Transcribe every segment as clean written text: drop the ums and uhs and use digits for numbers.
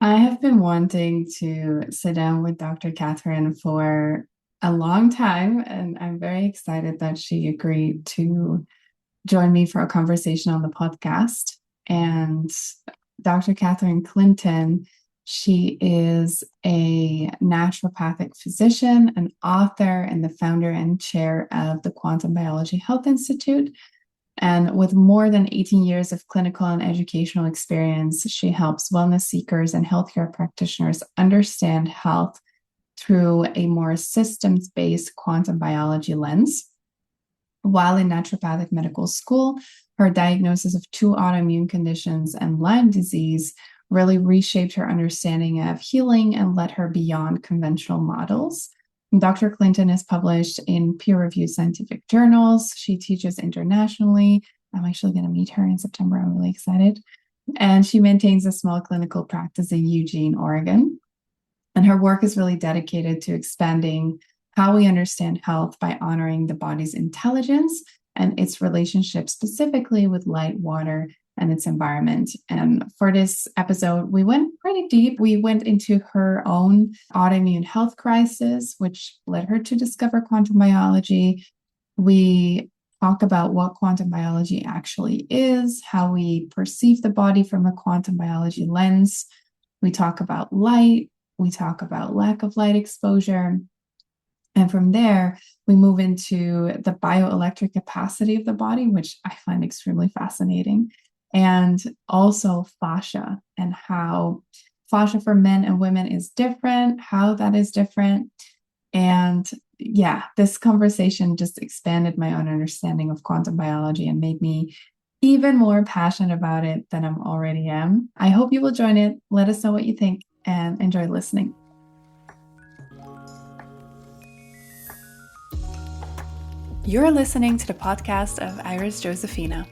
I have been wanting to sit down with Dr. Catherine for a long time, and I'm very excited that she agreed to join me for a conversation on the podcast. And Dr. Catherine Clinton, she is a naturopathic physician, an author, and the founder and chair of the Quantum Biology Health Institute. And with more than 18 years of clinical and educational experience, she helps wellness seekers and healthcare practitioners understand health through a more systems based quantum biology lens. While in naturopathic medical school, her diagnosis of two autoimmune conditions and Lyme disease really reshaped her understanding of healing and led her beyond conventional models. Dr. Clinton is published in peer-reviewed scientific journals. She teaches internationally. I'm actually going to meet her in September. I'm really excited. And she maintains a small clinical practice in Eugene, Oregon. And her work is really dedicated to expanding how we understand health by honoring the body's intelligence and its relationship specifically with light, water, and its environment. And for this episode, we went pretty deep. We went into her own autoimmune health crisis, which led her to discover quantum biology. We talk about what quantum biology actually is, how we perceive the body from a quantum biology lens. We talk about light. We talk about lack of light exposure. And from there, we move into the bioelectric capacity of the body, which I find extremely fascinating. And also fascia and how fascia for men and women is different, how that is different. And yeah, this conversation just expanded my own understanding of quantum biology and made me even more passionate about it than I already am. I hope you will join it. Let us know what you think and enjoy listening. You're listening to the podcast of Iris Josephina.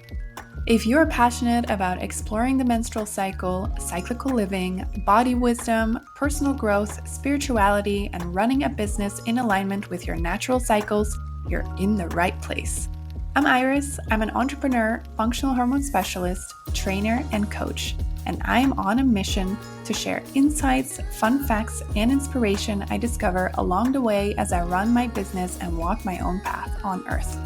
If you're passionate about exploring the menstrual cycle, cyclical living, body wisdom, personal growth, spirituality, and running a business in alignment with your natural cycles, you're in the right place. I'm Iris. I'm an entrepreneur, functional hormone specialist, trainer, and coach, and I am on a mission to share insights, fun facts, and inspiration I discover along the way as I run my business and walk my own path on Earth.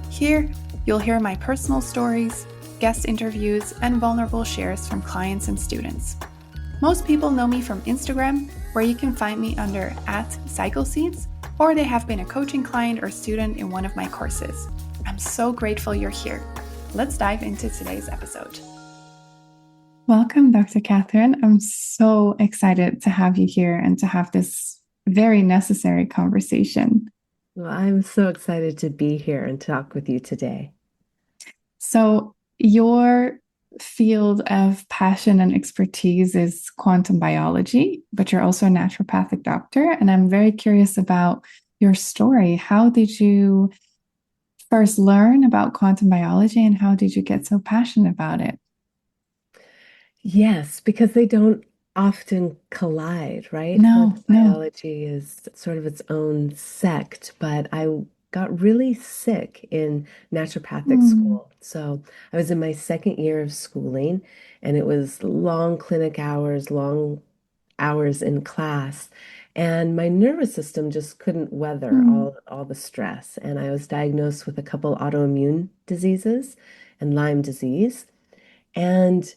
Here, you'll hear my personal stories, guest interviews, and vulnerable shares from clients and students. Most people know me from Instagram, where you can find me under @CycleSeeds, or they have been a coaching client or student in one of my courses. I'm so grateful you're here. Let's dive into today's episode. Welcome, Dr. Catherine. I'm so excited to have you here and to have this very necessary conversation. Well, I'm so excited to be here and talk with you today. So, your field of passion and expertise is quantum biology, but you're also a naturopathic doctor. And I'm very curious about your story. How did you first learn about quantum biology and how did you get so passionate about it? Yes, because they don't often collide, right? No, Quantum no. biology is sort of its own sect, but I got really sick in naturopathic Mm, school. So I was in my second year of schooling, and it was long clinic hours, long hours in class. And my nervous system just couldn't weather mm, all the stress. And I was diagnosed with a couple autoimmune diseases and Lyme disease. And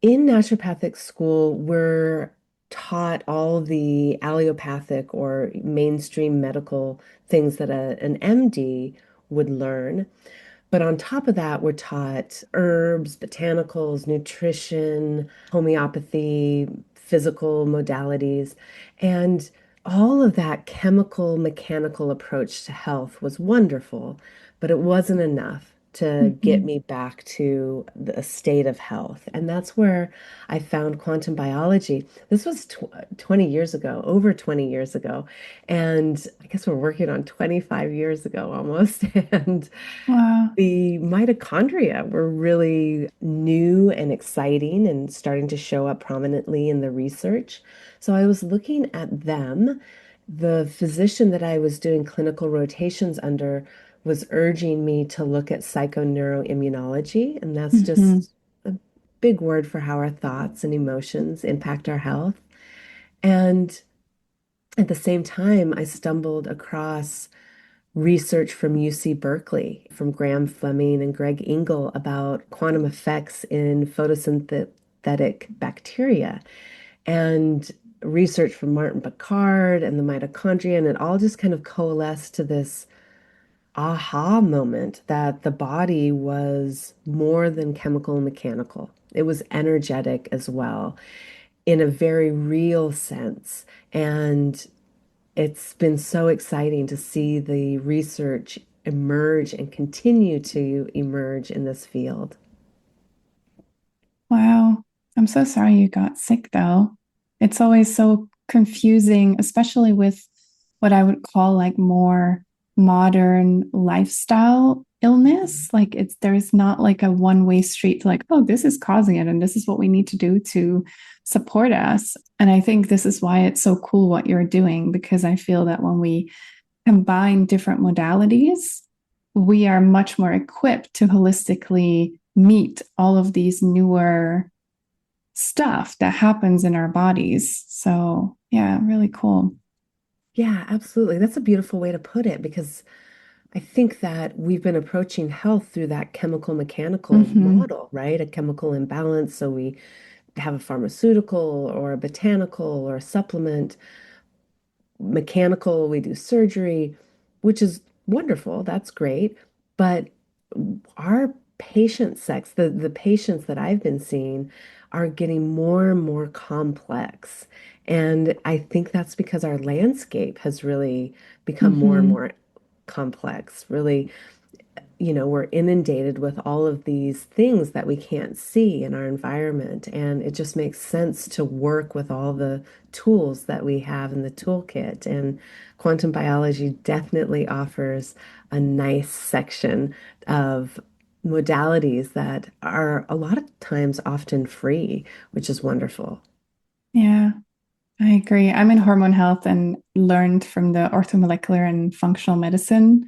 in naturopathic school, we're taught all the allopathic or mainstream medical things that an MD would learn. But on top of that, we're taught herbs, botanicals, nutrition, homeopathy, physical modalities. And all of that chemical, mechanical approach to health was wonderful, but it wasn't enough to get mhm, me back to a state of health. And that's where I found quantum biology. This was 20 years ago, over 20 years ago. And I guess we're working on 25 years ago almost. And Wow. the mitochondria were really new and exciting and starting to show up prominently in the research. So I was looking at them. The physician that I was doing clinical rotations under was urging me to look at psychoneuroimmunology, and that's Mhm. just big word for how our thoughts and emotions impact our health. And at the same time, I stumbled across research from UC Berkeley, from Graham Fleming and Greg Engel about quantum effects in photosynthetic bacteria, and research from Martin Picard and the mitochondria, and it all just kind of coalesced to this aha moment that the body was more than chemical and mechanical. It was energetic as well, in a very real sense. And it's been so exciting to see the research emerge and continue to emerge in this field. Wow. I'm so sorry you got sick, though. It's always so confusing, especially with what I would call like more modern lifestyle illness. Like there's not like a one-way street to like, oh, this is causing it and this is what we need to do to support us. And I think this is why it's so cool what you're doing, because I feel that when we combine different modalities, we are much more equipped to holistically meet all of these newer stuff that happens in our bodies. So, yeah, really cool. Yeah, absolutely. That's a beautiful way to put it because I think that we've been approaching health through that chemical mechanical Mm-hmm. model, right? A chemical imbalance. So we have a pharmaceutical or a botanical or a supplement. Mechanical, we do surgery, which is wonderful. That's great. But our patient sex, the patients that I've been seeing are getting more and more complex. And I think that's because our landscape has really become more and Mm-hmm. more complex, really, we're inundated with all of these things that we can't see in our environment. And it just makes sense to work with all the tools that we have in the toolkit. And quantum biology definitely offers a nice section of modalities that are a lot of times often free, which is wonderful. Yeah, I agree. I'm in hormone health and learned from the orthomolecular and functional medicine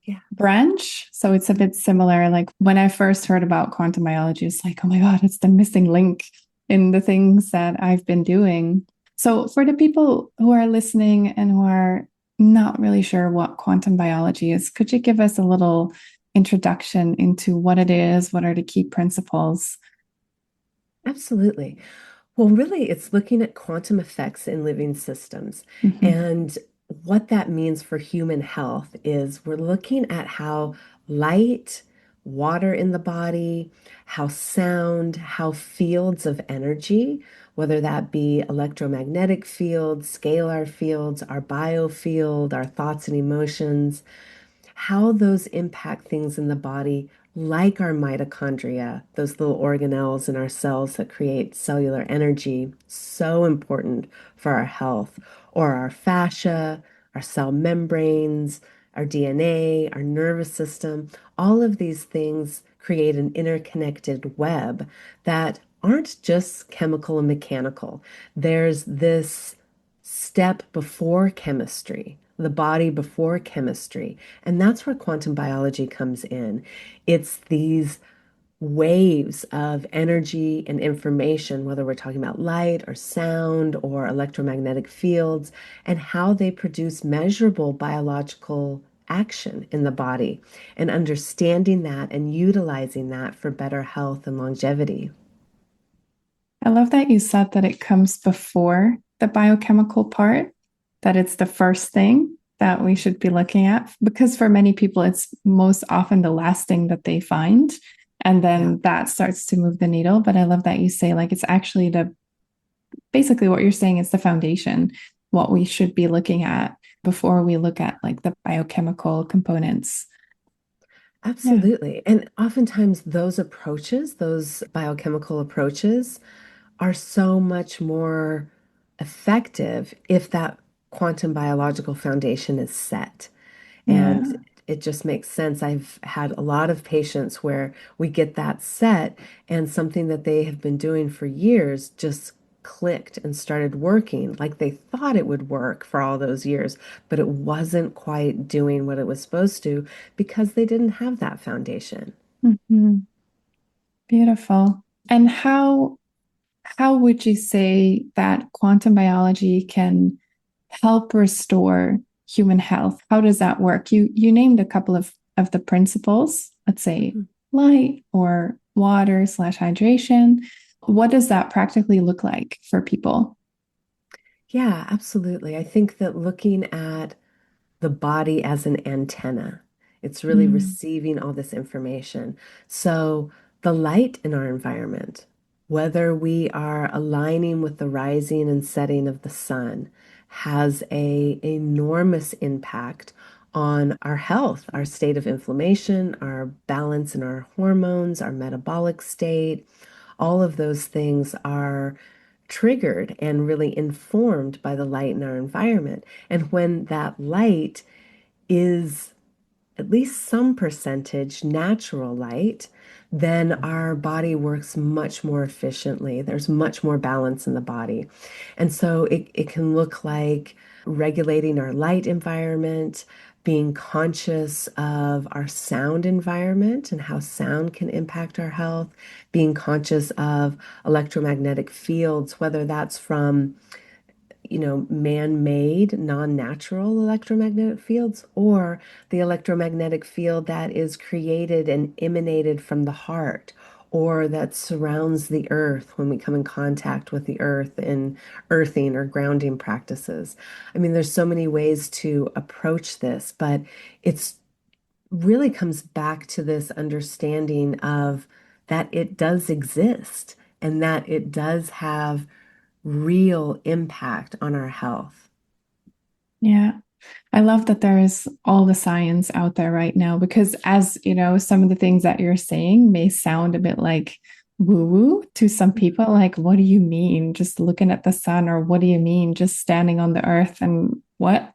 Yeah. branch. So it's a bit similar. Like when I first heard about quantum biology, it's like, oh my God, it's the missing link in the things that I've been doing. So for the people who are listening and who are not really sure what quantum biology is, could you give us a little introduction into what it is? What are the key principles? Absolutely. Well, really, it's looking at quantum effects in living systems. Mm-hmm. And what that means for human health is we're looking at how light, water in the body, how sound, how fields of energy, whether that be electromagnetic fields, scalar fields, our biofield, our thoughts and emotions, how those impact things in the body, like our mitochondria, those little organelles in our cells that create cellular energy, so important for our health, or our fascia, our cell membranes, our DNA, our nervous system. All of these things create an interconnected web that aren't just chemical and mechanical. There's this step before chemistry, the body before chemistry. And that's where quantum biology comes in. It's these waves of energy and information, whether we're talking about light or sound or electromagnetic fields, and how they produce measurable biological action in the body, and understanding that and utilizing that for better health and longevity. I love that you said that it comes before the biochemical part, that it's the first thing that we should be looking at, because for many people, it's most often the last thing that they find. And Yeah. then that starts to move the needle. But I love that you say, like, it's actually basically what you're saying is the foundation, what we should be looking at before we look at like the biochemical components. Yeah. Absolutely. And oftentimes those approaches, those biochemical approaches, are so much more effective if that quantum biological foundation is set. And Yeah. it just makes sense. I've had a lot of patients where we get that set and something that they have been doing for years just clicked and started working like they thought it would work for all those years, but it wasn't quite doing what it was supposed to because they didn't have that foundation. Mhm. Beautiful. And how would you say that quantum biology can help restore human health? How does that work? You named a couple of the principles, let's say Mhm. light or water slash hydration. What does that practically look like for people? Yeah, absolutely. I think that looking at the body as an antenna. It's really Mm, receiving all this information. So the light in our environment, whether we are aligning with the rising and setting of the sun, has a enormous impact on our health, our state of inflammation, our balance in our hormones, our metabolic state. All of those things are triggered and really informed by the light in our environment. And when that light is at least some percentage natural light, then our body works much more efficiently. There's much more balance in the body. And so it can look like regulating our light environment, being conscious of our sound environment and how sound can impact our health, being conscious of electromagnetic fields, whether that's from man-made, non-natural electromagnetic fields, or the electromagnetic field that is created and emanated from the heart, or that surrounds the earth when we come in contact with the earth in earthing or grounding practices. I mean, there's so many ways to approach this, but it's really comes back to this understanding of that it does exist and that it does have real impact on our health. yeah. I love that there is all the science out there right now because, as you know, some of the things that you're saying may sound a bit like woo woo to some people. Like, what do you mean just looking at the sun? Or what do you mean just standing on the earth? And what?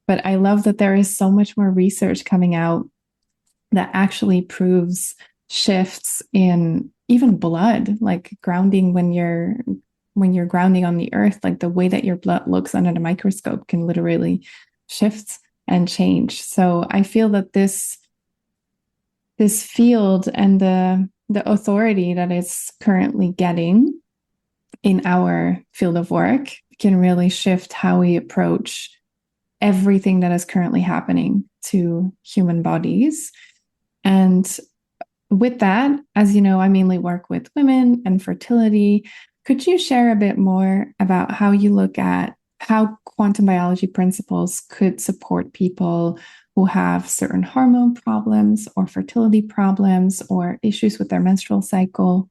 But I love that there is so much more research coming out that actually proves shifts in even blood, like grounding when you're grounding on the earth, like the way that your blood looks under the microscope can literally shift and change. So I feel that this field and the authority that it's currently getting in our field of work can really shift how we approach everything that is currently happening to human bodies. And with that, as you know, I mainly work with women and fertility. Could you share a bit more about how you look at how quantum biology principles could support people who have certain hormone problems or fertility problems or issues with their menstrual cycle?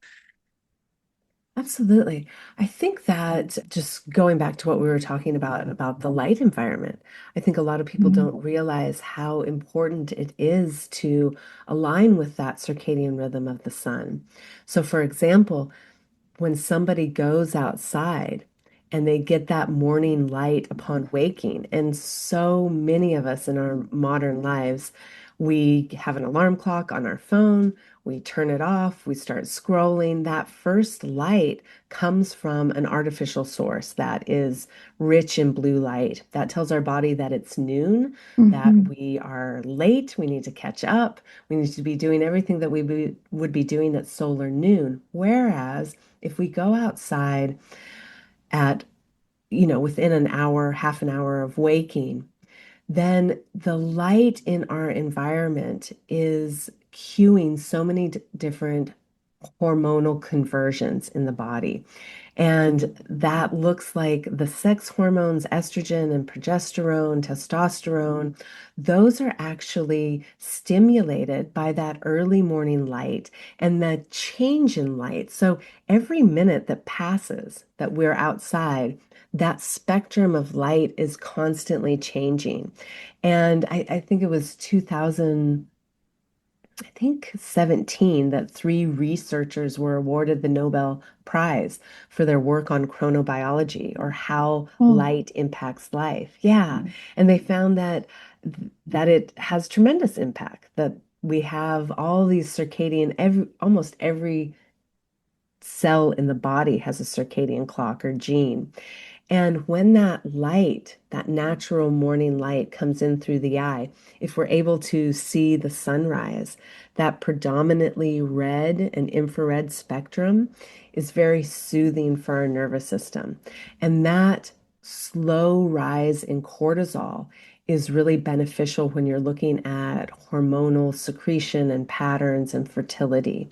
Absolutely. I think that just going back to what we were talking about the light environment, I think a lot of people Mm, don't realize how important it is to align with that circadian rhythm of the sun. So, for example, when somebody goes outside and they get that morning light upon waking, and so many of us in our modern lives, we have an alarm clock on our phone, we turn it off, we start scrolling. That first light comes from an artificial source that is rich in blue light. That tells our body that it's noon, that mhm, we are late, we need to catch up, we need to be doing everything that would be doing at solar noon. Whereas if we go outside at, within an hour, half an hour of waking, then the light in our environment is cueing so many different hormonal conversions in the body. And that looks like the sex hormones, estrogen and progesterone, testosterone, those are actually stimulated by that early morning light and that change in light. So every minute that passes that we're outside, that spectrum of light is constantly changing. And I think it was 2000. I think 17 that three researchers were awarded the Nobel Prize for their work on chronobiology or how oh, light impacts life. Yeah. And they found that it has tremendous impact, that we have all these almost every cell in the body has a circadian clock or gene. And when that light, that natural morning light comes in through the eye, if we're able to see the sunrise, that predominantly red and infrared spectrum is very soothing for our nervous system. And that slow rise in cortisol is really beneficial when you're looking at hormonal secretion and patterns and fertility.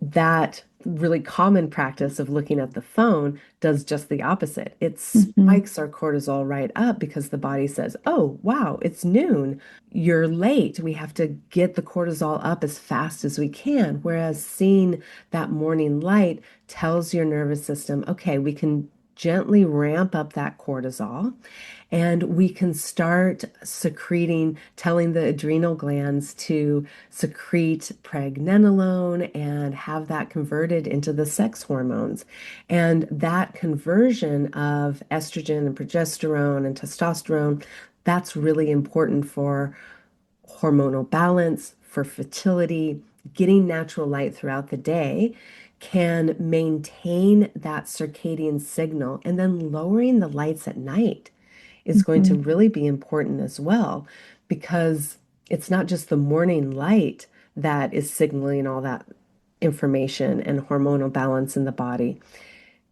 That really common practice of looking at the phone does just the opposite. It Mm-hmm. spikes our cortisol right up because the body says, oh, wow, it's noon. You're late. We have to get the cortisol up as fast as we can. Whereas seeing that morning light tells your nervous system, okay, we can gently ramp up that cortisol and we can start secreting, telling the adrenal glands to secrete pregnenolone and have that converted into the sex hormones. And that conversion of estrogen and progesterone and testosterone, that's really important for hormonal balance, for fertility. Getting natural light throughout the day can maintain that circadian signal, and then lowering the lights at night is going to Mm-hmm. really be important as well, because it's not just the morning light that is signaling all that information and hormonal balance in the body.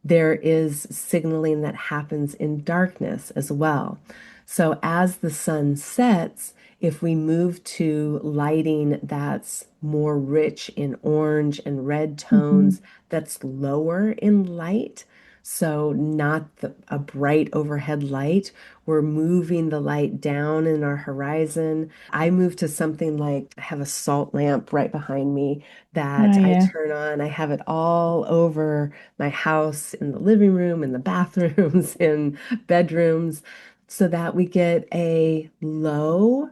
There is signaling that happens in darkness as well. So as the sun sets, if we move to lighting that's more rich in orange and red Mm-hmm. tones, that's lower in light, so not a bright overhead light, we're moving the light down in our horizon. I move to something like I have a salt lamp right behind me Oh that I yeah. turn on. I have it all over my house, in the living room, in the bathrooms, in bedrooms, so that we get a low,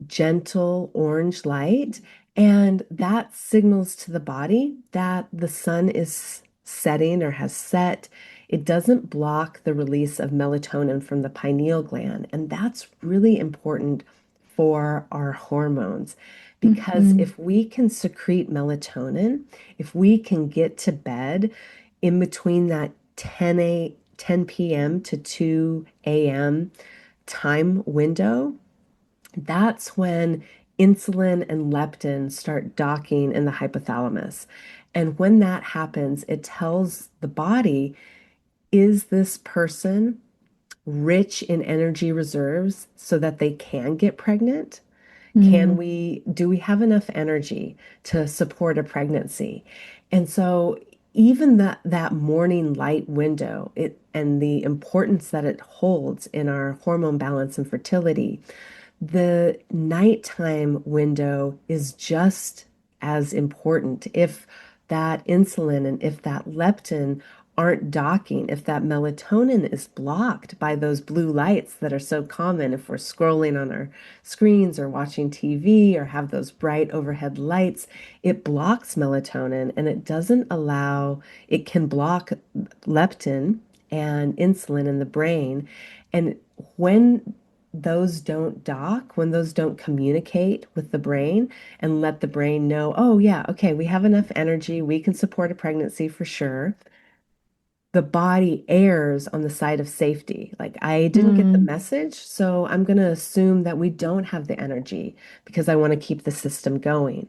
gentle orange light. And that signals to the body that the sun is setting or has set. It doesn't block the release of melatonin from the pineal gland. And that's really important for our hormones. Because Mm-hmm. if we can secrete melatonin, if we can get to bed in between that 10 p.m. to 2 a.m. time window, that's when insulin and leptin start docking in the hypothalamus. And when that happens, it tells the body, is this person rich in energy reserves so that they can get pregnant? Mm. Do we have enough energy to support a pregnancy? And so even that morning light window, it and the importance that it holds in our hormone balance and fertility, the nighttime window is just as important. If that insulin and if that leptin aren't docking, if that melatonin is blocked by those blue lights that are so common if we're scrolling on our screens or watching TV or have those bright overhead lights, it blocks melatonin and it doesn't allow, it can block leptin and insulin in the brain. And when those don't dock, when those don't communicate with the brain and let the brain know, oh, yeah, okay, we have enough energy, we can support a pregnancy for sure, the body errs on the side of safety. Like, I didn't get the Mm. message, so I'm going to assume that we don't have the energy because I want to keep the system going.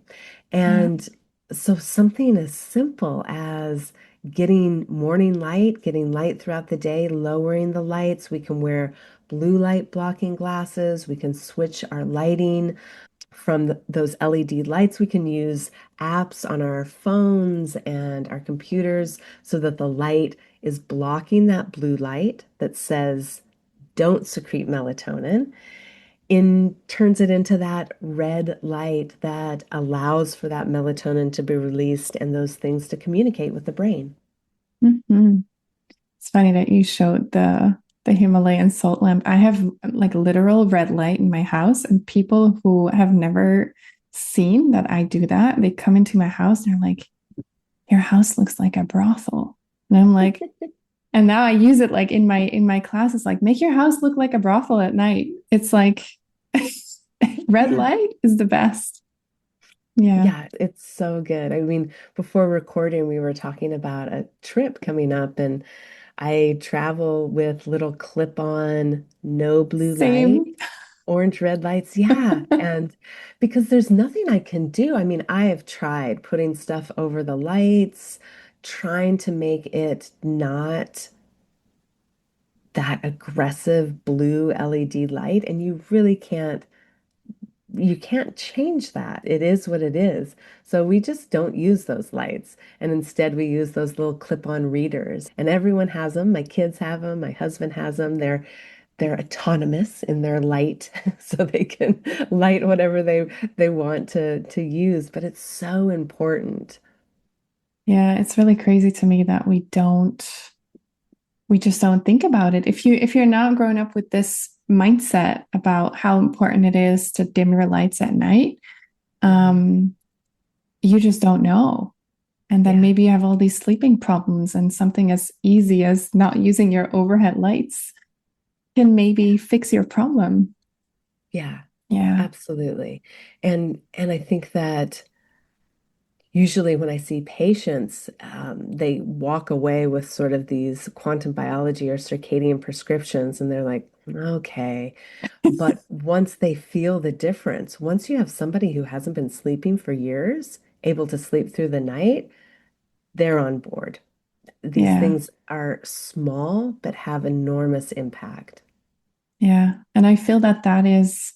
Yeah. And so, something as simple as getting morning light, getting light throughout the day, lowering the lights, we can wear blue light blocking glasses, we can switch our lighting from those LED lights. We can use apps on our phones and our computers so that the light is blocking that blue light that says, don't secrete melatonin, in turns it into that red light that allows for that melatonin to be released and those things to communicate with the brain. Mm-hmm. It's funny that you showed the Himalayan salt lamp. I have like literal red light in my house, and people who have never seen that I do that, they come into my house and they're like, "Your house looks like a brothel." And I'm like, and now I use it like in my classes, like make your house look like a brothel at night. It's like red Yeah. light is the best. Yeah. Yeah, it's so good. I mean, before recording, we were talking about a trip coming up, and I travel with little clip-on, no blue light, Same. orange, red lights. Yeah. And because there's nothing I can do. I mean, I have tried putting stuff over the lights, trying to make it not that aggressive blue LED light, and you can't change that. It is what it is. So we just don't use those lights. And instead we use those little clip-on readers. And everyone has them. My kids have them. My husband has them. They're autonomous in their light, so they can light whatever they want to use. But it's so important. Yeah, it's really crazy to me that we just don't think about it. If you're not growing up with this mindset about how important it is to dim your lights at night, Mhm. um, you just don't know. And then Yeah. maybe you have all these sleeping problems, and something as easy as not using your overhead lights can maybe fix your problem. Yeah, Yeah. absolutely. And I think that usually, when I see patients, they walk away with sort of these quantum biology or circadian prescriptions, and they're like, okay. But once they feel the difference, once you have somebody who hasn't been sleeping for years, able to sleep through the night, they're on board. These Yeah. things are small, but have enormous impact. Yeah. And I feel that that is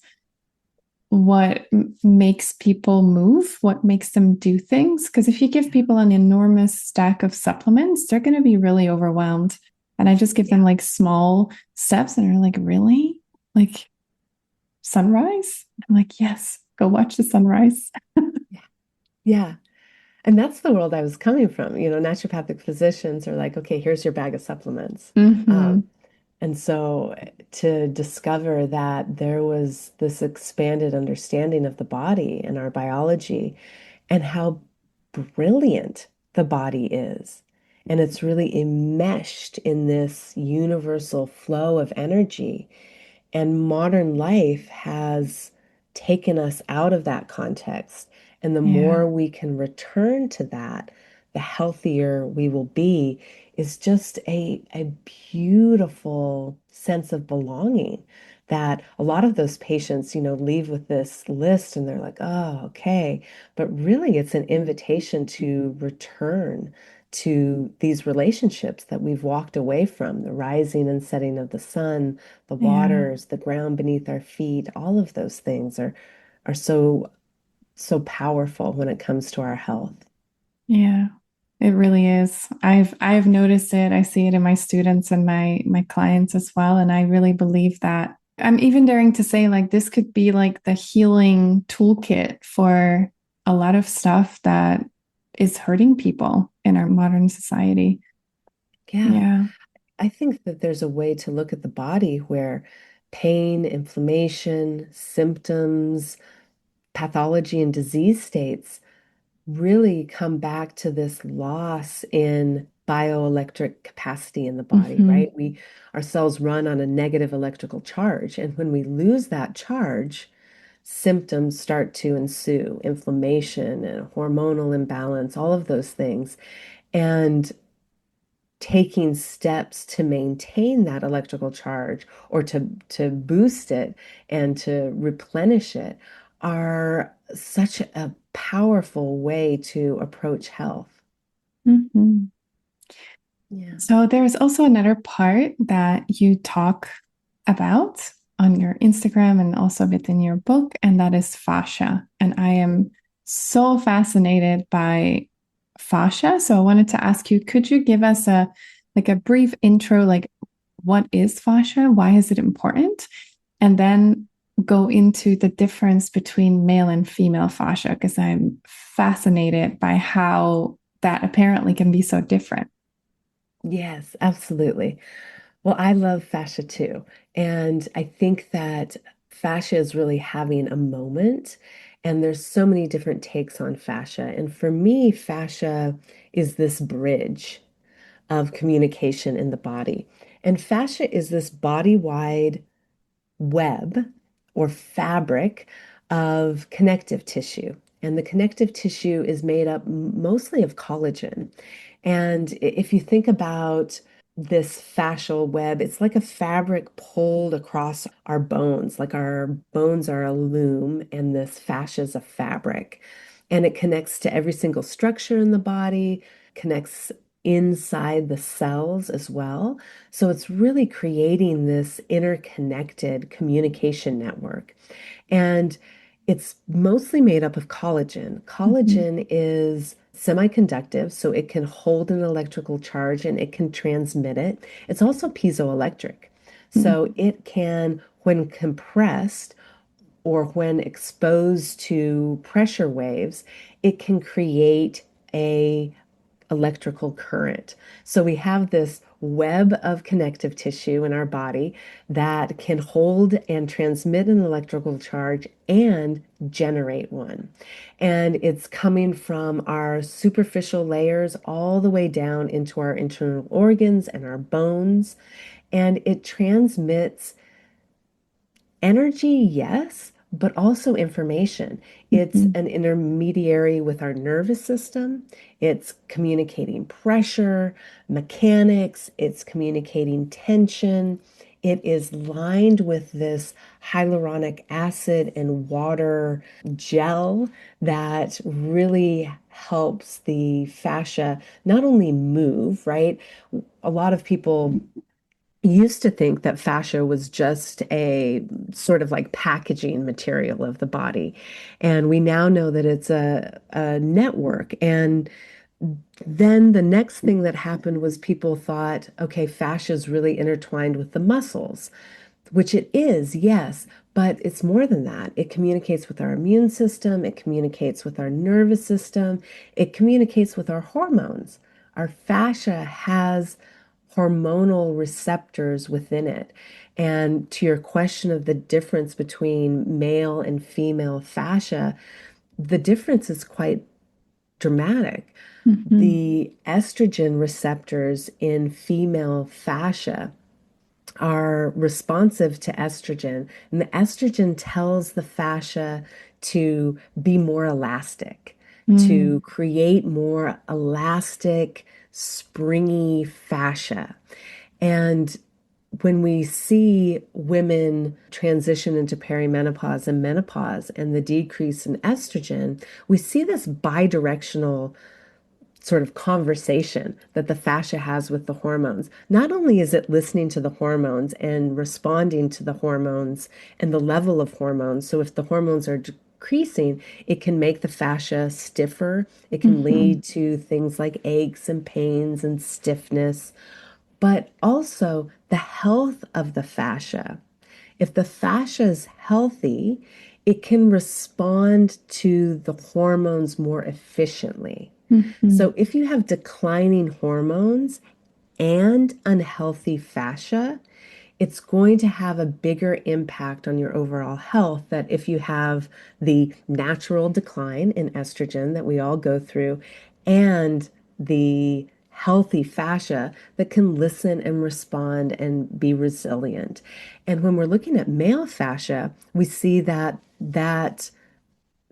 what makes people move, what makes them do things. Because if you give Yeah. people an enormous stack of supplements, they're going to be really overwhelmed. And I just give them Yeah. like small steps and they're like, really? Like sunrise? I'm like, yes, go watch the sunrise. Yeah. Yeah. And that's the world I was coming from. Naturopathic physicians are like, okay, here's your bag of supplements. Mm-hmm. Um, And so to discover that there was this expanded understanding of the body and our biology and how brilliant the body is. And it's really enmeshed in this universal flow of energy. And modern life has taken us out of that context. And the Yeah. more we can return to that, the healthier we will be, is just a beautiful sense of belonging that a lot of those patients, leave with this list and they're like, oh, okay. But really, it's an invitation to return to these relationships that we've walked away from, the rising and setting of the sun, the Yeah. waters, the ground beneath our feet, all of those things are so powerful when it comes to our health. Yeah. It really is. I've noticed it. I see it in my students and my clients as well. And I really believe that I'm even daring to say like this could be like the healing toolkit for a lot of stuff that is hurting people in our modern society. Yeah, Yeah. I think that there's a way to look at the body where pain, inflammation, symptoms, pathology, and disease states really come back to this loss in bioelectric capacity in the body, Hmm. right? Our cells run on a negative electrical charge, and when we lose that charge, symptoms start to ensue, inflammation and hormonal imbalance, all of those things. And taking steps to maintain that electrical charge or to boost it and to replenish it are such a powerful way to approach health. Hmm. Yeah. So there's also another part that you talk about on your Instagram and also within your book, and that is fascia. And I am so fascinated by fascia. So I wanted to ask you, could you give us a brief intro, like what is fascia? Why is it important? And then go into the difference between male and female fascia, because I'm fascinated by how that apparently can be so different. Yes, absolutely. Well, I love fascia too. And I think that fascia is really having a moment. And there's so many different takes on fascia. And for me, fascia is this bridge of communication in the body. And fascia is this body-wide web or fabric of connective tissue. And the connective tissue is made up mostly of collagen. And if you think about this fascial web. It's like a fabric pulled across our bones, like our bones are a loom, and this fascia is a fabric. And it connects to every single structure in the body, connects inside the cells as well. So it's really creating this interconnected communication network. And it's mostly made up of collagen. Mhm. Collagen is semiconductive, so it can hold an electrical charge and it can transmit it. It's also piezoelectric. Mhm. So it can, when compressed or when exposed to pressure waves, it can create a electrical current. So we have this web of connective tissue in our body that can hold and transmit an electrical charge and generate one. And it's coming from our superficial layers all the way down into our internal organs and our bones. And it transmits energy, yes, but also information. It's Mhm. an intermediary with our nervous system. It's communicating pressure, mechanics, it's communicating tension. It is lined with this hyaluronic acid and water gel that really helps the fascia not only move, right? A lot of people used to think that fascia was just a sort of like packaging material of the body. And we now know that it's a network. And then the next thing that happened was people thought, okay, fascia is really intertwined with the muscles, which it is, yes, but it's more than that. It communicates with our immune system, it communicates with our nervous system, it communicates with our hormones. Our fascia has hormonal receptors within it. And to your question of the difference between male and female fascia, the difference is quite dramatic. Mhm. The estrogen receptors in female fascia are responsive to estrogen, and the estrogen tells the fascia to be more elastic, to Mm. create more elastic, springy fascia. And when we see women transition into perimenopause and menopause and the decrease in estrogen, we see this bidirectional sort of conversation that the fascia has with the hormones. Not only is it listening to the hormones and responding to the hormones and the level of hormones, so if the hormones are decreasing, it can make the fascia stiffer. It can Mhm. lead to things like aches and pains and stiffness, but also the health of the fascia. If the fascia is healthy, it can respond to the hormones more efficiently. So Mhm. if you have declining hormones and unhealthy fascia, it's going to have a bigger impact on your overall health that if you have the natural decline in estrogen that we all go through and the healthy fascia that can listen and respond and be resilient. And when we're looking at male fascia, we see that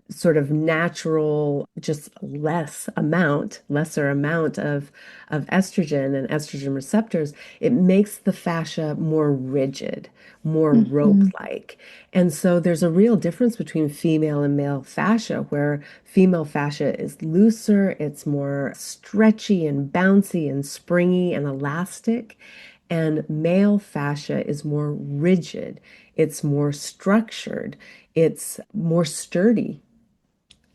sort of natural, just lesser amount of estrogen and estrogen receptors, it makes the fascia more rigid, more Mhm. rope-like. And so there's a real difference between female and male fascia, where female fascia is looser, it's more stretchy and bouncy and springy and elastic. And male fascia is more rigid, it's more structured, it's more sturdy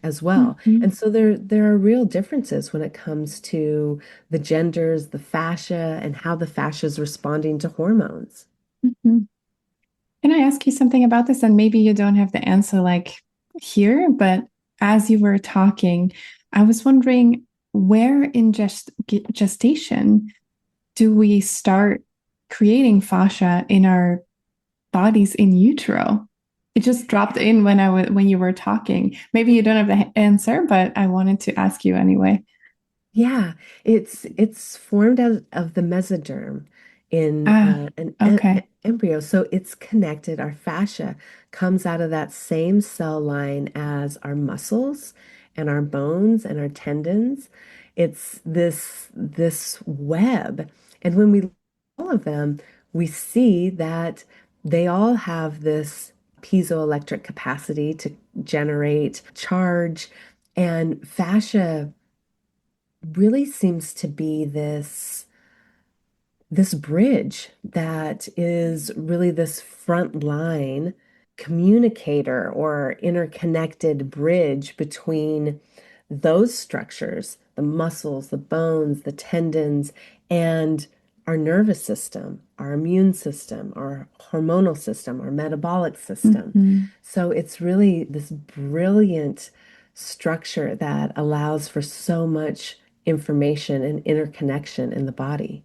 as well. Mhm. And so there are real differences when it comes to the genders, the fascia, and how the fascia is responding to hormones. Mhm. Can I ask you something about this? And maybe you don't have the answer like here, but as you were talking, I was wondering where in gestation do we start creating fascia in our bodies in utero? It just dropped in when when you were talking. Maybe you don't have the answer, but I wanted to ask you anyway. Yeah, it's formed out of the mesoderm in Ah, okay. embryo. So it's connected. Our fascia comes out of that same cell line as our muscles and our bones and our tendons. It's this web. And when we all of them, we see that they all have this piezoelectric capacity to generate charge. And fascia really seems to be this bridge that is really this front line communicator or interconnected bridge between those structures, the muscles, the bones, the tendons, and our nervous system, our immune system, our hormonal system, our metabolic system. Mhm. So it's really this brilliant structure that allows for so much information and interconnection in the body.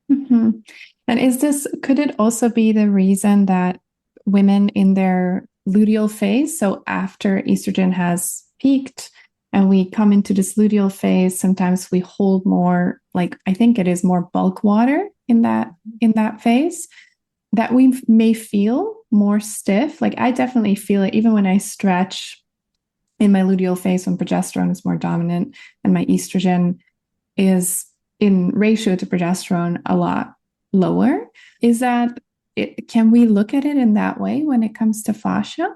Mhm. And could it also be the reason that women in their luteal phase, so after estrogen has peaked and we come into this luteal phase, sometimes we hold more, like I think it is more bulk water in that phase, that we may feel more stiff. Like I definitely feel it even when I stretch in my luteal phase when progesterone is more dominant and my estrogen is in ratio to progesterone a lot lower. Is that it? Can we look at it in that way when it comes to fascia?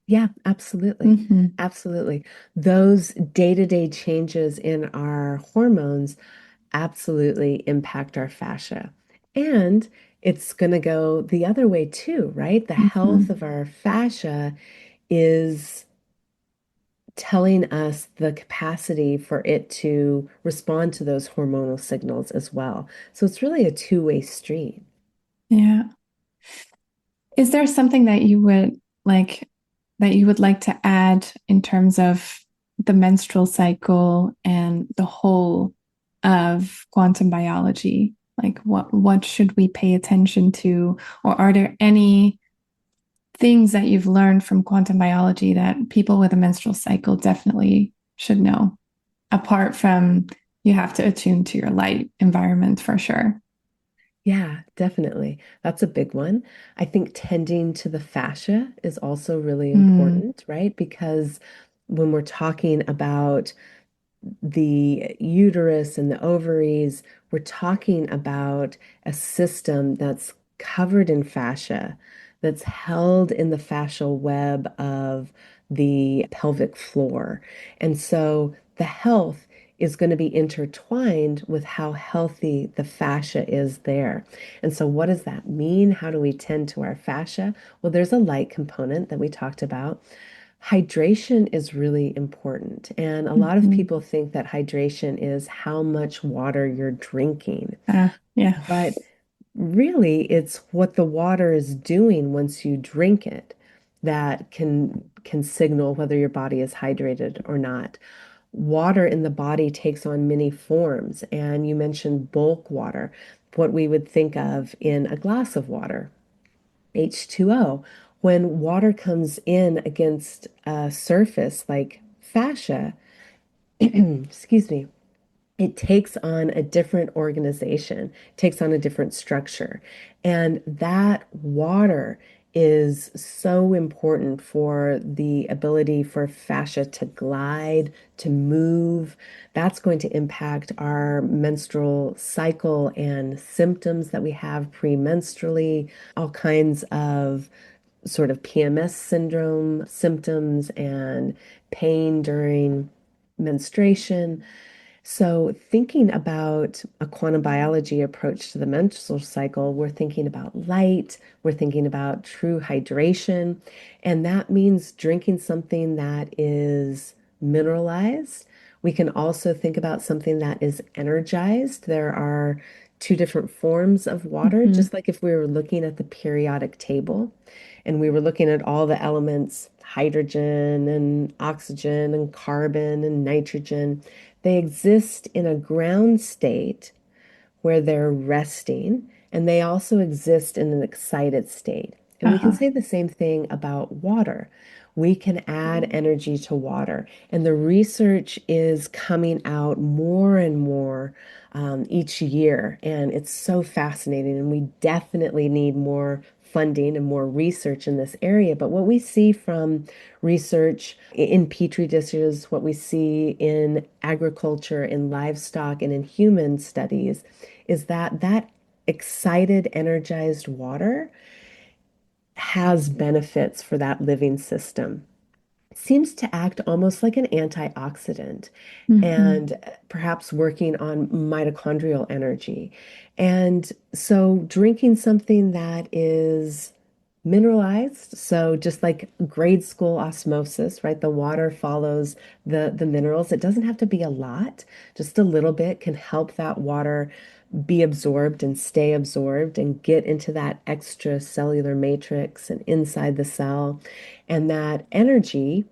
Yeah, absolutely. Mm-hmm. Absolutely. Those day-to-day changes in our hormones absolutely impact our fascia. And it's going to go the other way too, right? The health Mm-hmm. of our fascia is telling us the capacity for it to respond to those hormonal signals as well. So it's really a two-way street. Yeah. Is there something that you would like to add in terms of the menstrual cycle and the whole of quantum biology? Like what should we pay attention to? Or are there any things that you've learned from quantum biology that people with a menstrual cycle definitely should know, apart from you have to attune to your light environment for sure? Yeah, definitely. That's a big one. I think tending to the fascia is also really Mm, important, right? Because when we're talking about the uterus and the ovaries, we're talking about a system that's covered in fascia, that's held in the fascial web of the pelvic floor. And so the health is going to be intertwined with how healthy the fascia is there. And so, what does that mean? How do we tend to our fascia? Well, there's a light component that we talked about. Hydration is really important. And a lot of mhm. people think that hydration is how much water you're drinking. Yeah. But really, it's what the water is doing once you drink it that can signal whether your body is hydrated or not. Water in the body takes on many forms, and you mentioned bulk water, what we would think of in a glass of water. H2O. When water comes in against a surface like fascia, excuse me, it takes on a different organization, takes on a different structure. And that water is so important for the ability for fascia to glide, to move. That's going to impact our menstrual cycle and symptoms that we have premenstrually, all kinds of sort of PMS syndrome symptoms and pain during menstruation. So, thinking about a quantum biology approach to the menstrual cycle, we're thinking about light, we're thinking about true hydration, and that means drinking something that is mineralized. We can also think about something that is energized. There are two different forms of water, Mhm. just like if we were looking at the periodic table and we were looking at all the elements, hydrogen and oxygen and carbon and nitrogen. They exist in a ground state where they're resting, and they also exist in an excited state. And we can Uh-huh. say the same thing about water. We can add energy to water, and the research is coming out more and more each year, and it's so fascinating. And we definitely need more funding and more research in this area. But what we see from research in petri dishes, what we see in agriculture, in livestock, and in human studies is that excited, energized water has benefits for that living system. Seems to act almost like an antioxidant Hmm. and perhaps working on mitochondrial energy. And so drinking something that is mineralized, so just like grade school osmosis, right? The water follows the minerals. It doesn't have to be a lot, just a little bit can help that water be absorbed and stay absorbed and get into that extracellular matrix and inside the cell. And that energy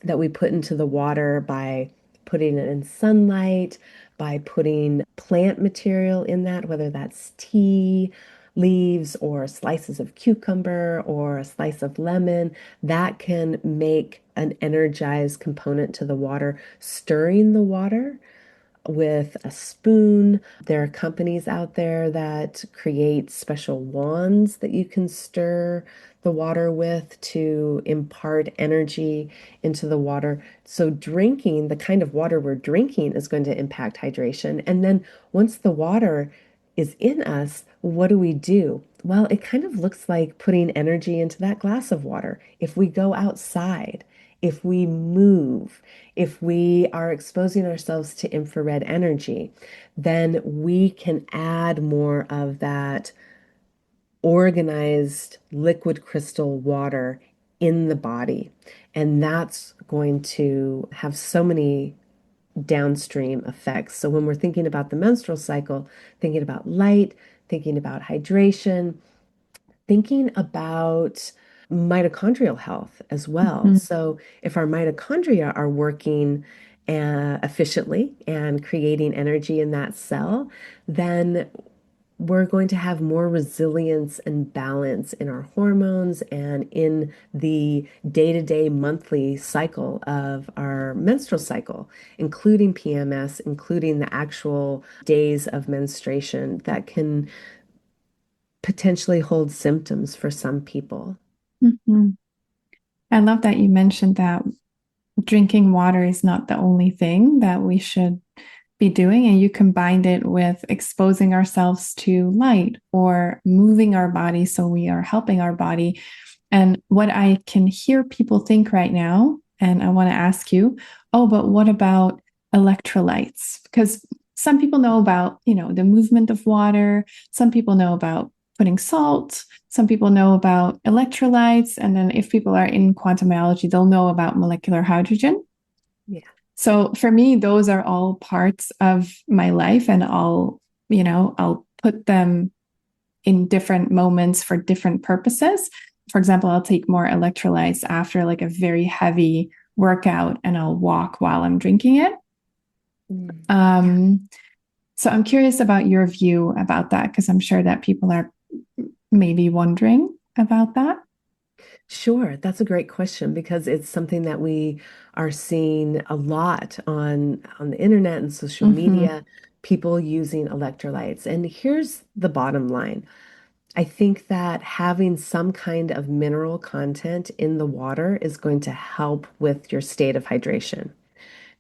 that we put into the water by putting it in sunlight, by putting plant material in that, whether that's tea leaves or slices of cucumber or a slice of lemon, that can make an energized component to the water, stirring the water with a spoon. There are companies out there that create special wands that you can stir the water with to impart energy into the water. So, drinking the kind of water we're drinking is going to impact hydration. And then, once the water is in us, what do we do? Well, it kind of looks like putting energy into that glass of water. If we go outside, if we move, if we are exposing ourselves to infrared energy, then we can add more of that organized liquid crystal water in the body. And that's going to have so many downstream effects. So when we're thinking about the menstrual cycle, thinking about light, thinking about hydration, thinking about mitochondrial health as well. Hmm. So, if our mitochondria are working efficiently and creating energy in that cell, then we're going to have more resilience and balance in our hormones and in the day-to-day monthly cycle of our menstrual cycle, including PMS, including the actual days of menstruation that can potentially hold symptoms for some people. Hmm. I love that you mentioned that drinking water is not the only thing that we should be doing, and you combined it with exposing ourselves to light or moving our body so we are helping our body. And what I can hear people think right now, and I want to ask you, oh, but what about electrolytes? Because some people know about, the movement of water. Some people know about putting salt. Some people know about electrolytes. And then if people are in quantum biology, they'll know about molecular hydrogen. Yeah. So for me, those are all parts of my life, and I'll put them in different moments for different purposes. For example, I'll take more electrolytes after like a very heavy workout and I'll walk while I'm drinking it. Mm. Yeah. Um, so I'm curious about your view about that because I'm sure that people are maybe wondering about that. Sure, that's a great question because it's something that we are seeing a lot on the internet and social Mm-hmm. media, people using electrolytes. And here's the bottom line. I think that having some kind of mineral content in the water is going to help with your state of hydration.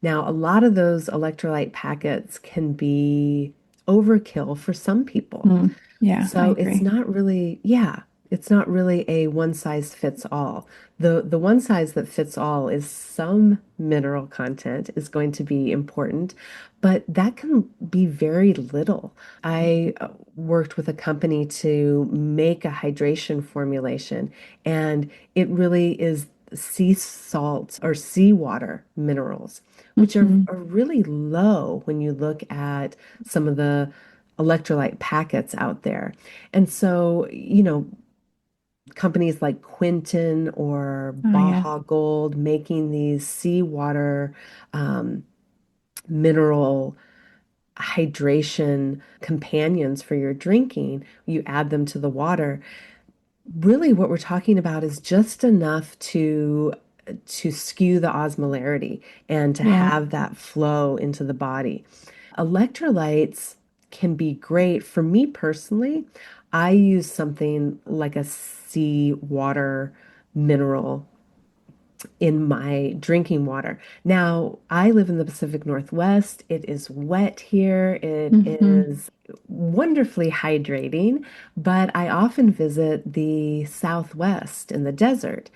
Now, a lot of those electrolyte packets can be overkill for some people. Mm. Yeah, I So it's agree. not really, yeah, it's not really a one size fits all. The one size that fits all is some mineral content is going to be important, but that can be very little. I worked with a company to make a hydration formulation, and it really is sea salt or seawater minerals, which Mm-hmm. are really low when you look at some of the electrolyte packets out there. And so, companies like Quinton or Oh, yeah. Baja Gold making these seawater um, mineral hydration companions for your drinking, you add them to the water. Really, what we're talking about is just enough to skew the osmolarity and to Yeah. have that flow into the body. Electrolytes can be great. For me personally, I use something like a seawater mineral in my drinking water. Now, I live in the Pacific Northwest. It is wet here. It Mm-hmm. is wonderfully hydrating, but I often visit the Southwest in the desert.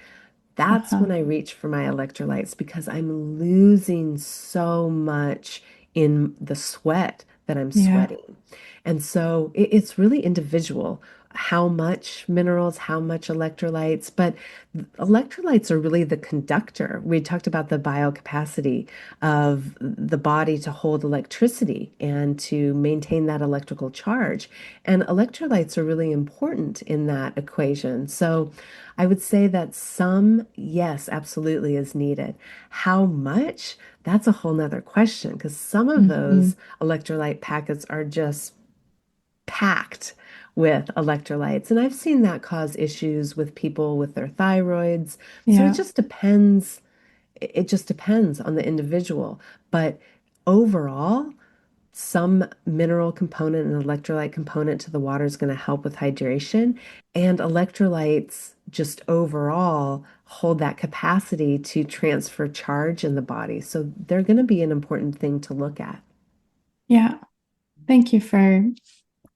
That's Uh-huh. when I reach for my electrolytes because I'm losing so much in the sweat that I'm Yeah. sweating. And so it's really individual how much minerals, how much electrolytes, but electrolytes are really the conductor. We talked about the biocapacity of the body to hold electricity and to maintain that electrical charge. And electrolytes are really important in that equation. So I would say that some, yes, absolutely is needed. How much? That's a whole nother question because some of Hmm. those electrolyte packets are just packed with electrolytes. And I've seen that cause issues with people with their thyroids. So Yeah. it just depends on the individual. But overall, some mineral component and electrolyte component to the water is going to help with hydration. And electrolytes just overall hold that capacity to transfer charge in the body. So they're going to be an important thing to look at. Yeah. Thank you for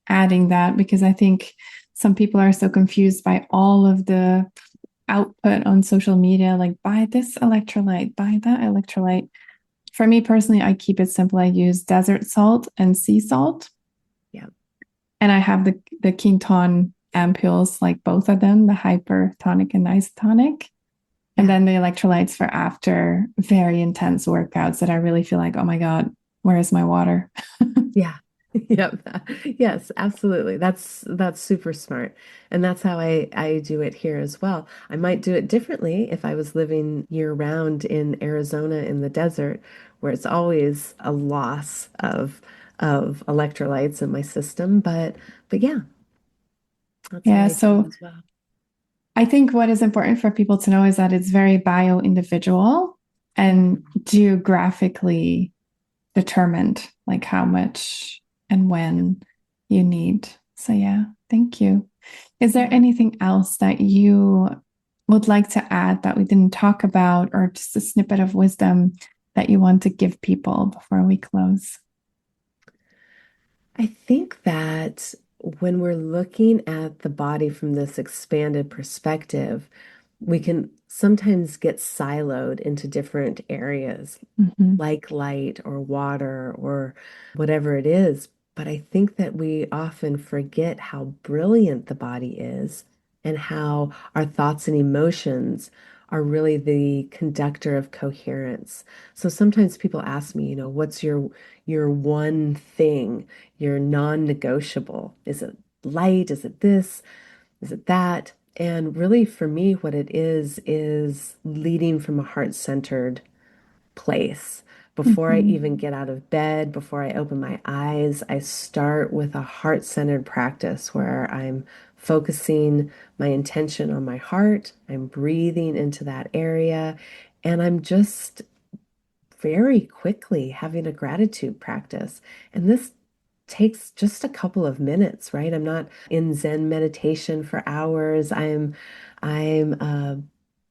adding that because I think some people are so confused by all of the output on social media, like buy this electrolyte, buy that electrolyte. For me personally, I keep it simple. I use desert salt and sea salt, Yeah. and I have the Quinton ampules, like both of them, the hypertonic and isotonic. And Yeah. then the electrolytes for after very intense workouts that I really feel like, oh my God, where is my water? Yeah. Yep. Yes, absolutely. That's super smart. And that's how I do it here as well. I might do it differently if I was living year round in Arizona in the desert, where it's always a loss of electrolytes in my system. But yeah, that's how Yeah. I do it So as well. I think what is important for people to know is that it's very bio individual and Mhm. geographically determined, like how much and when you need. So, yeah, thank you. Is there Yeah. anything else that you would like to add that we didn't talk about, or just a snippet of wisdom that you want to give people before we close? I think that when we're looking at the body from this expanded perspective, we can sometimes get siloed into different areas, Mm-hmm. like light or water or whatever it is. But I think that we often forget how brilliant the body is and how our thoughts and emotions are really the conductor of coherence. So sometimes people ask me, what's your one thing, your non-negotiable? Is it light? Is it this? Is it that? And really, for me, what it is leading from a heart-centered place. Before I Mm-hmm. even get out of bed, before I open my eyes, I start with a heart-centered practice where I'm focusing my intention on my heart, I'm breathing into that area, and I'm just very quickly having a gratitude practice. And this takes just a couple of minutes, right? I'm not in Zen meditation for hours. I'm a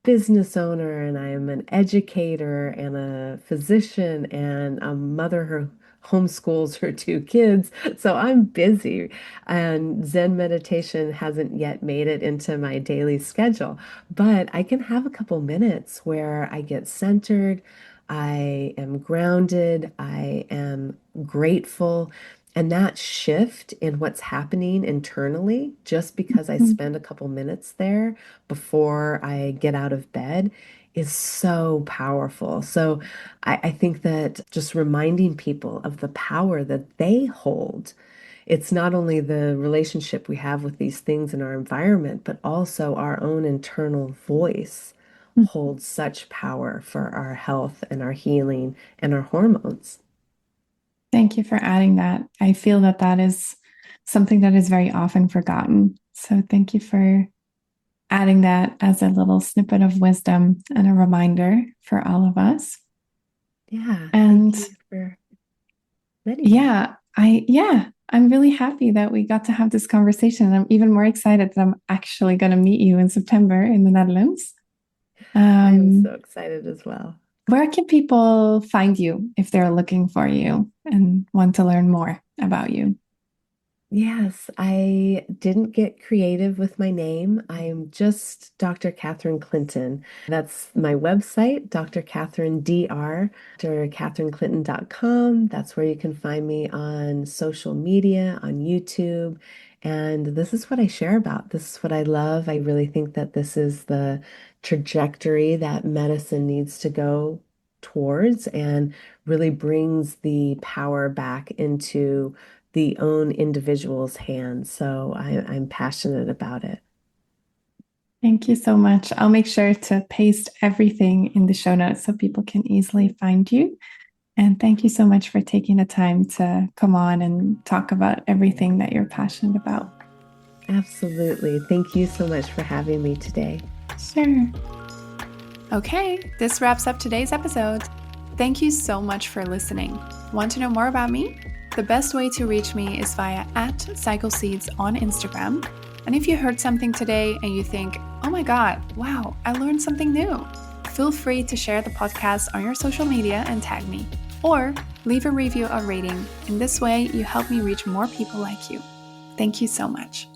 business owner and I'm an educator and a physician and a mother who homeschools her two kids. So I'm busy and Zen meditation hasn't yet made it into my daily schedule, but I can have a couple minutes where I get centered. I am grounded. I am grateful. And that shift in what's happening internally, just because I spend a couple minutes there before I get out of bed, is so powerful. So I think that just reminding people of the power that they hold. It's not only the relationship we have with these things in our environment, but also our own internal voice holds such power for our health and our healing and our hormones. Thank you for adding that. I feel that that is something that is very often forgotten. So, thank you for adding that as a little snippet of wisdom and a reminder for all of us. Yeah, thank And you for letting me. yeah, I'm really happy that we got to have this conversation. I'm even more excited that I'm actually going to meet you in September in the Netherlands. I am so Um, excited as well. where can people find you if they're looking for you and want to learn more about you? Yes, I didn't get creative with my name. I'm just Dr. Catherine Clinton. That's my website, Dr. Catherine Dr. drcatherineclinton.com. That's where you can find me on social media, on YouTube. And this is what I share about. This is what I love. I really think that this is the trajectory that medicine needs to go towards and really brings the power back into the own individual's hands. So I'm passionate about it. Thank you so much. I'll make sure to paste everything in the show notes so people can easily find you. And thank you so much for taking the time to come on and talk about everything that you're passionate about. Absolutely. Thank you so much for having me today. Sure. Okay, this wraps up today's episode. Thank you so much for listening. Want to know more about me? The best way to reach me is via @CycleSeeds on Instagram. And if you heard something today and you think, oh my God, wow, I learned something new, feel free to share the podcast on your social media and tag me. Or leave a review or rating. In this way, you help me reach more people like you. Thank you so much.